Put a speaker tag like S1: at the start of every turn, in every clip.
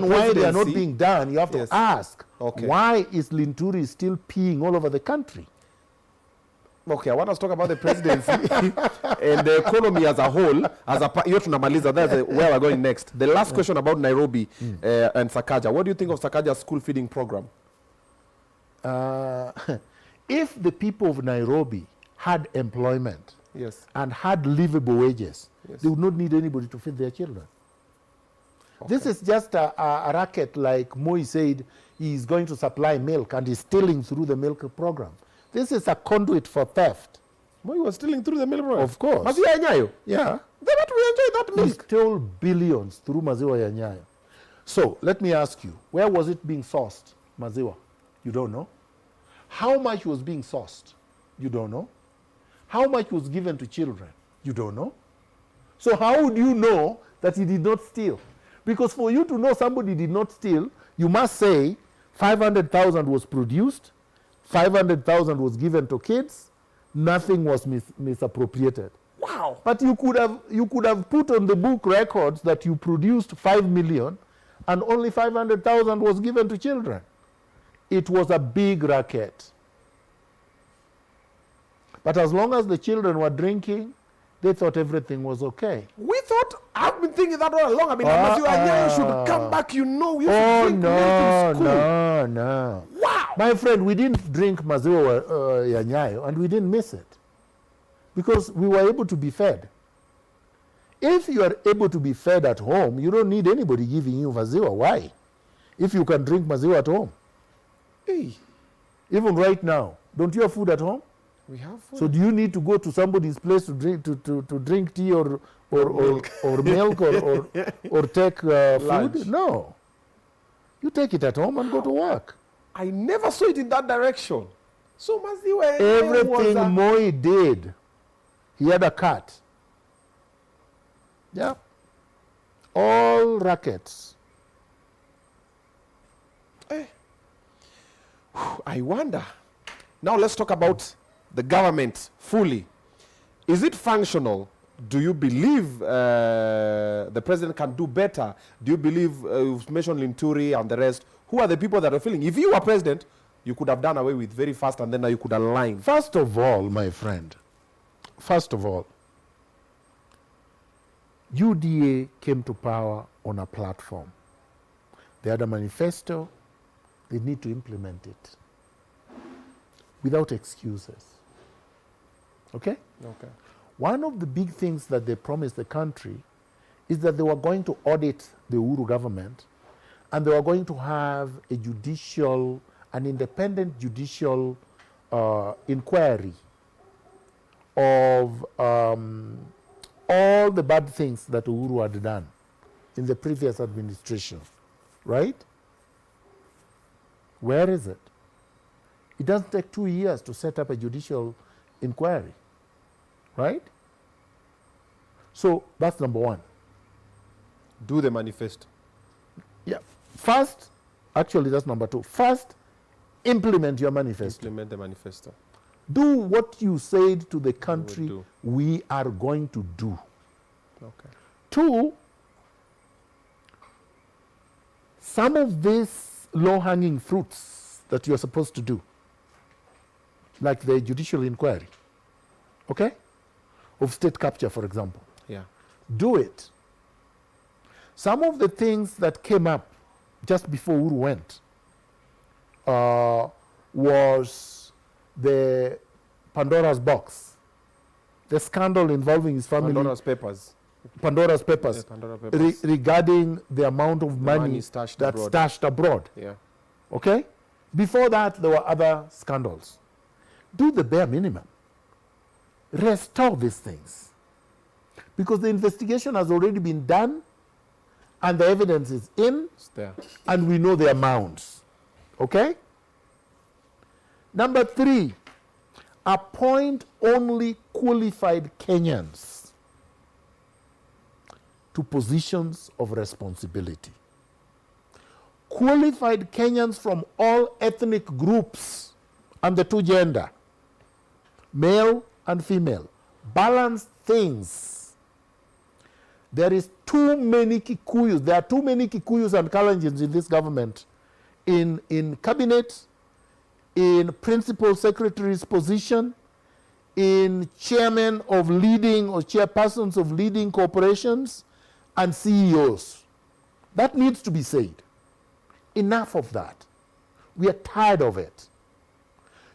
S1: reason why they are not
S2: presidency-
S1: being done, you have
S2: Yes.
S1: to ask,
S2: Okay.
S1: why is Linturi still peeing all over the country?
S2: Okay, I want us to talk about the presidency and the economy as a whole. Hiyo tunamaliza. That's where we're going next. The last question about Nairobi and Sakaja. What do you think of Sakaja's school feeding program?
S1: If the people of Nairobi had employment
S2: Yes.
S1: and had livable wages,
S2: Yes.
S1: they would not need anybody to feed their children. This is just a racket, like Moi said, he's going to supply milk and he's stealing through the milk program. This is a conduit for theft.
S2: Moi was stealing through the milk program.
S1: Of course.
S2: Maziwa ya Nyayo.
S1: Yeah.
S2: Then what we enjoy that
S1: He
S2: milk.
S1: stole billions through Maziwa ya Nyayo. So let me ask you, where was it being sourced, Maziwa? You don't know. How much was being sourced? You don't know. How much was given to children? You don't know. So how would you know that he did not steal? Because for you to know somebody did not steal, you must say 500,000 was produced, 500,000 was given to kids, nothing was misappropriated.
S2: Wow.
S1: But you could have put on the book records that you produced 5 million and only 500,000 was given to children. It was a big racket. But as long as the children were drinking, they thought everything was okay.
S2: We thought, I've been thinking that all along. I mean, Maziwa ya Nyayo should come back, you know. We should drink milk in school.
S1: No.
S2: Wow.
S1: My friend, we didn't drink Maziwa ya Nyayo and we didn't miss it because we were able to be fed. If you are able to be fed at home, you don't need anybody giving you Maziwa. Why? If you can drink Maziwa at home.
S2: Hey,
S1: Even right now, don't you have food at home?
S2: we have food.
S1: So do you need to go to somebody's place to drink drink tea or milk or take
S2: Lunch.
S1: food? No. You take it at home and go to work.
S2: I never saw it in that direction. So Maziwa ya Nyayo was
S1: Everything Moi did, he had a cut. Yeah. All rackets.
S2: I wonder. Now let's talk about the government fully. Is it functional? Do you believe the president can do better? Do you believe, you've mentioned Linturi and the rest, who are the people that are feeling? If you were president, you could have done away with very fast and then now you could align.
S1: First of all, my friend, UDA came to power on a platform. They had a manifesto. They need to implement it without excuses. Okay?
S2: Okay.
S1: One of the big things that they promised the country is that they were going to audit the Uhuru government and they were going to have an independent judicial inquiry of all the bad things that Uhuru had done in the previous administration, right? Where is it? It doesn't take 2 years to set up a judicial inquiry, right? So that's number one.
S2: Do the manifesto.
S1: Yeah. First, actually that's number two. First, implement your manifesto.
S2: Implement the manifesto.
S1: Do what you said to the country
S2: do.
S1: we are going to do.
S2: Okay.
S1: Two, some of these low-hanging fruits that you're supposed to do, like the judicial inquiry, okay, of state capture, for example,
S2: Yeah.
S1: do it. Some of the things that came up just before Uhuru went was the Pandora's box, the scandal involving his family,
S2: Pandora's papers.
S1: Pandora's papers,
S2: Yeah, Pandora papers.
S1: regarding the amount of money
S2: stashed
S1: that's
S2: abroad.
S1: stashed abroad.
S2: Yeah.
S1: Okay? Before that, there were other scandals. Do the bare minimum. Restore these things. Because the investigation has already been done and the evidence is in
S2: It's there.
S1: and we know the amounts. Okay? Number three, appoint only qualified Kenyans to positions of responsibility. Qualified Kenyans from all ethnic groups and the two gender, male and female. Balance things. There is too many Kikuyus. There are too many Kikuyus and Kalenjins in this government, in cabinet, in principal secretary's position, in chairman of leading or chairpersons of leading corporations, and CEOs. That needs to be said. Enough of that. We are tired of it.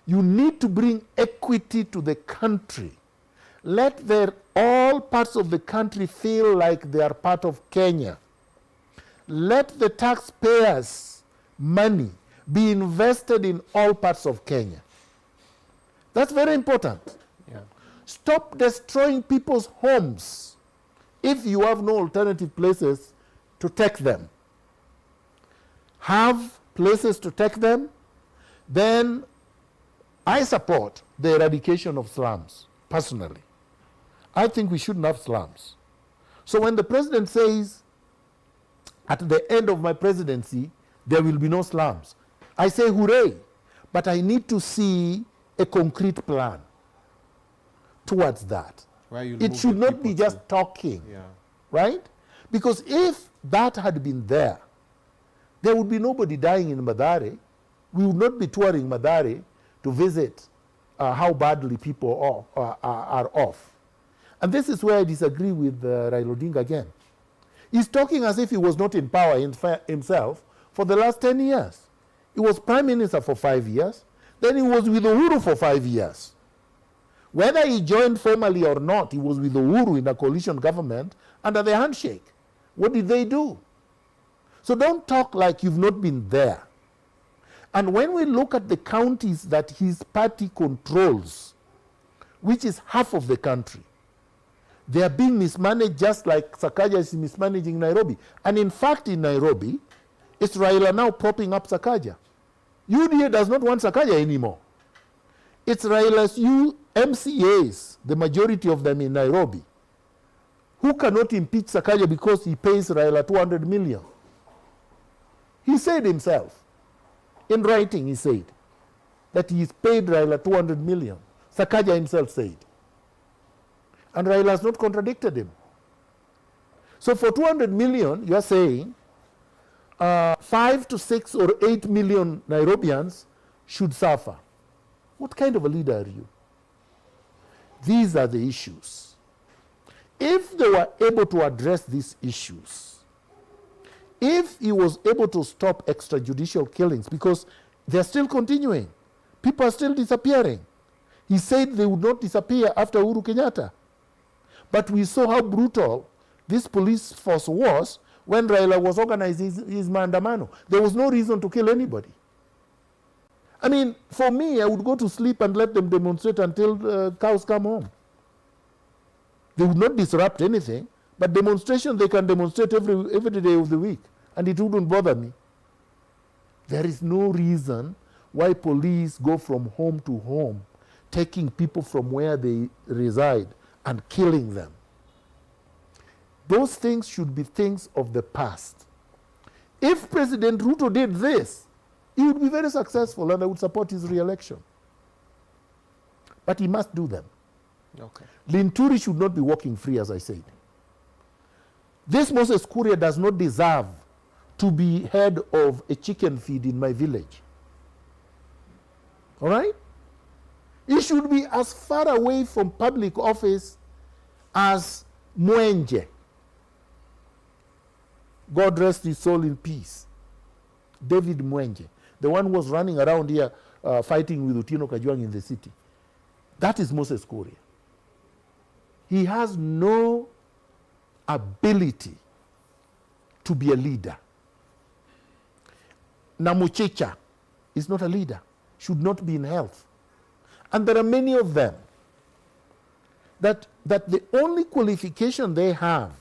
S1: You need to bring equity to the country. Let all parts of the country feel like they are part of Kenya. Let the taxpayers' money be invested in all parts of Kenya. That's very important.
S2: Yeah.
S1: Stop destroying people's homes if you have no alternative places to take them. Have places to take them, then I support the eradication of slums, personally. I think we shouldn't have slums. So when the president says, at the end of my presidency, there will be no slums, I say hooray, but I need to see a concrete plan towards that. It should not be just talking, right? Because if that had been there would be nobody dying in Mathare. We would not be touring Mathare to visit how badly people are off. And this is where I disagree with Raila Odinga again. He's talking as if he was not in power himself for the last 10 years. He was prime minister for 5 years. Then he was with Uhuru for 5 years. Whether he joined formally or not, he was with Uhuru in a coalition government under the handshake. What did they do? So don't talk like you've not been there. And when we look at the counties that his party controls, which is half of the country, they are being mismanaged just like Sakaja is mismanaging Nairobi. And in fact, in Nairobi, it's Raila now propping up Sakaja. UDA does not want Sakaja anymore. It's Raila's MCAs, the majority of them in Nairobi, who cannot impeach Sakaja because he pays Raila 200 million. He said himself, in writing he said, that he's paid Raila 200 million. Sakaja himself said. And Raila has not contradicted him. So for 200 million, you are saying 5 to 6 or 8 million Nairobians should suffer. What kind of a leader are you? These are the issues. If they were able to address these issues, if he was able to stop extrajudicial killings, because they're still continuing, people are still disappearing. He said they would not disappear after Uhuru Kenyatta. But we saw how brutal this police force was when Raila was organizing his maandamano. There was no reason to kill anybody. I mean, for me, I would go to sleep and let them demonstrate until cows come home. They would not disrupt anything, but demonstration, they can demonstrate every day of the week, and it wouldn't bother me. There is no reason why police go from home to home, taking people from where they reside and killing them. Those things should be things of the past. If President Ruto did this, he would be very successful and I would support his re-election. But he must do them.
S2: Okay.
S1: Linturi should not be walking free, as I said. This Moses Kuria does not deserve to be head of a chicken feed in my village. All right? He should be as far away from public office as Mwenje. God rest his soul in peace. David Mwenje, the one who was running around here fighting with Otieno Kajwang in the city. That is Moses Kuria. He has no ability to be a leader. Namuchicha is not a leader, should not be in health. And there are many of them that the only qualification they have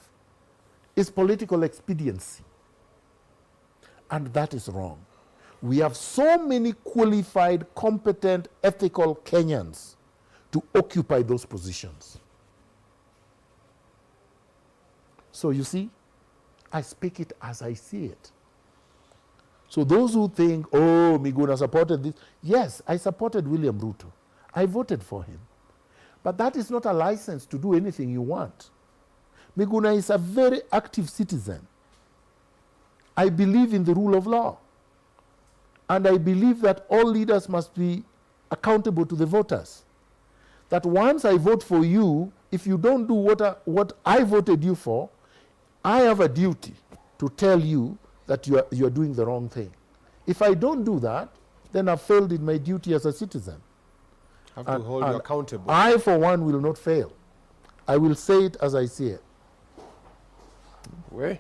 S1: is political expediency. And that is wrong. We have so many qualified, competent, ethical Kenyans to occupy those positions. So you see, I speak it as I see it. So those who think, oh, Miguna supported this, yes, I supported William Ruto. I voted for him. But that is not a license to do anything you want. Miguna is a very active citizen. I believe in the rule of law. And I believe that all leaders must be accountable to the voters. That once I vote for you, if you don't do what I voted you for, I have a duty to tell you that you are doing the wrong thing. If I don't do that, then I've failed in my duty as a citizen.
S2: Have to hold you accountable.
S1: I, for one, will not fail. I will say it as I see it.
S2: Wait.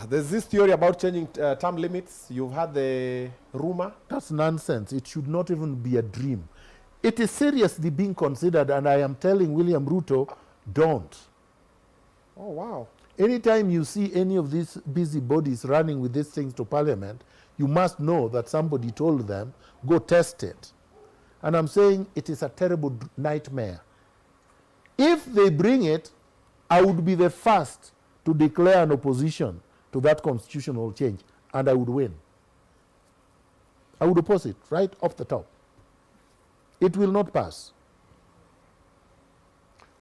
S2: There's this theory about changing term limits. You've had the rumor.
S1: That's nonsense. It should not even be a dream. It is seriously being considered, and I am telling William Ruto, don't.
S2: Oh, wow.
S1: Anytime you see any of these busybodies running with these things to Parliament, you must know that somebody told them, go test it. And I'm saying it is a terrible nightmare. If they bring it, I would be the first to declare an opposition to that constitutional change, and I would win. I would oppose it right off the top. It will not pass.